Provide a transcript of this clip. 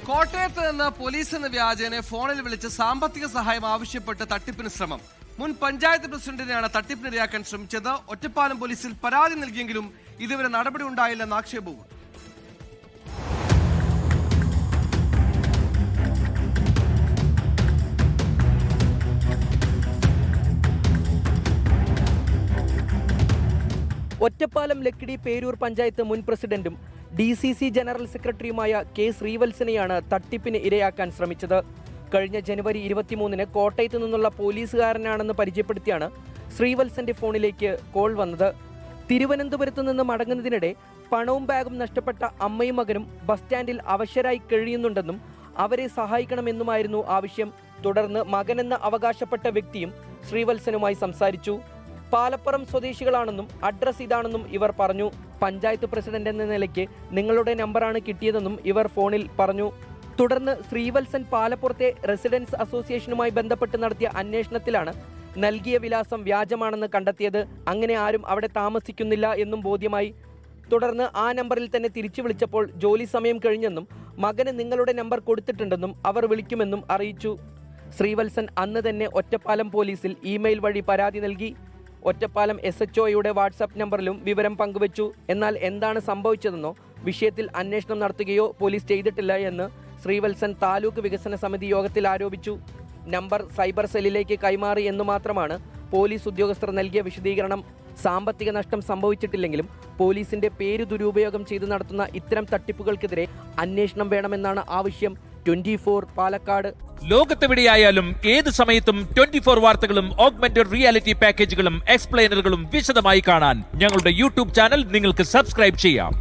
കോട്ടയത്ത് നിന്ന് പോലീസിന് വ്യാജേന ഫോണിൽ വിളിച്ച് സാമ്പത്തിക സഹായം ആവശ്യപ്പെട്ട് തട്ടിപ്പിന് ശ്രമം. മുൻ പഞ്ചായത്ത് പ്രസിഡന്റിനെയാണ് തട്ടിപ്പിനിരയാക്കാൻ ശ്രമിച്ചത്. ഒറ്റപ്പാലം പോലീസിൽ പരാതി നൽകിയെങ്കിലും ഇതുവരെ നടപടി ഉണ്ടായില്ലെന്ന ആക്ഷേപവും. ഒറ്റപ്പാലം ലക്കിടി പേരൂർ പഞ്ചായത്ത് മുൻ പ്രസിഡന്റും DCC ജനറൽ സെക്രട്ടറിയുമായ K. ശ്രീവത്സനെയാണ് തട്ടിപ്പിന് ഇരയാക്കാൻ ശ്രമിച്ചത്. കഴിഞ്ഞ ജനുവരി 23-ന് കോട്ടയത്ത് നിന്നുള്ള പോലീസുകാരനാണെന്ന് പരിചയപ്പെടുത്തിയാണ് ശ്രീവത്സന്റെ ഫോണിലേക്ക് കോൾ വന്നത്. തിരുവനന്തപുരത്ത് നിന്ന് മടങ്ങുന്നതിനിടെ പണവും ബാഗും നഷ്ടപ്പെട്ട അമ്മയും മകനും ബസ് സ്റ്റാൻഡിൽ അവശരായി കഴിയുന്നുണ്ടെന്നും അവരെ സഹായിക്കണമെന്നുമായിരുന്നു ആവശ്യം. തുടർന്ന് മകനെന്ന് അവകാശപ്പെട്ട വ്യക്തിയും ശ്രീവത്സനുമായി സംസാരിച്ചു. പാലപ്പുറം സ്വദേശികളാണെന്നും അഡ്രസ് ഇതാണെന്നും ഇവർ പറഞ്ഞു. പഞ്ചായത്ത് പ്രസിഡന്റ് എന്ന നിലയ്ക്ക് നിങ്ങളുടെ നമ്പറാണ് കിട്ടിയതെന്നും ഇവർ ഫോണിൽ പറഞ്ഞു. തുടർന്ന് ശ്രീവത്സൻ പാലപ്പുറത്തെ റെസിഡൻസ് അസോസിയേഷനുമായി ബന്ധപ്പെട്ട് നടത്തിയ അന്വേഷണത്തിലാണ് നൽകിയ വിലാസം വ്യാജമാണെന്ന് കണ്ടെത്തിയത്. അങ്ങനെ ആരും അവിടെ താമസിക്കുന്നില്ല എന്നും ബോധ്യമായി. തുടർന്ന് ആ നമ്പറിൽ തന്നെ തിരിച്ചു വിളിച്ചപ്പോൾ ജോലി സമയം കഴിഞ്ഞെന്നും മകന് നിങ്ങളുടെ നമ്പർ കൊടുത്തിട്ടുണ്ടെന്നും അവർ വിളിക്കുമെന്നും അറിയിച്ചു. ശ്രീവത്സൻ അന്ന് തന്നെ ഒറ്റപ്പാലം പോലീസിൽ ഇമെയിൽ വഴി പരാതി നൽകി. ഒറ്റപ്പാലം SHOയുടെ വാട്സാപ്പ് നമ്പറിലും വിവരം പങ്കുവച്ചു. എന്നാൽ എന്താണ് സംഭവിച്ചതെന്നോ വിഷയത്തിൽ അന്വേഷണം നടത്തുകയോ പോലീസ് ചെയ്തിട്ടില്ല എന്ന് ശ്രീവത്സൻ താലൂക്ക് വികസന സമിതി യോഗത്തിൽ ആരോപിച്ചു. നമ്പർ സൈബർ സെല്ലിലേക്ക് കൈമാറി എന്നു മാത്രമാണ് പോലീസ് ഉദ്യോഗസ്ഥർ നൽകിയ വിശദീകരണം. സാമ്പത്തിക നഷ്ടം സംഭവിച്ചിട്ടില്ലെങ്കിലും പോലീസിന്റെ പേര് ദുരുപയോഗം ചെയ്ത് നടത്തുന്ന ഇത്തരം തട്ടിപ്പുകൾക്കെതിരെ അന്വേഷണം വേണമെന്നാണ് ആവശ്യം. 24 പാലക്കാട്. ലോകത്തെവിടെയായാലും ഏത് സമയത്തും 24 വാർത്തകളും ഓഗ്മെന്റഡ് റിയാലിറ്റി പാക്കേജുകളും എക്സ്പ്ലെയിനറുകളും വിശദമായി കാണാൻ ഞങ്ങളുടെ YouTube ചാനൽ നിങ്ങൾക്ക് സബ്സ്ക്രൈബ് ചെയ്യാം.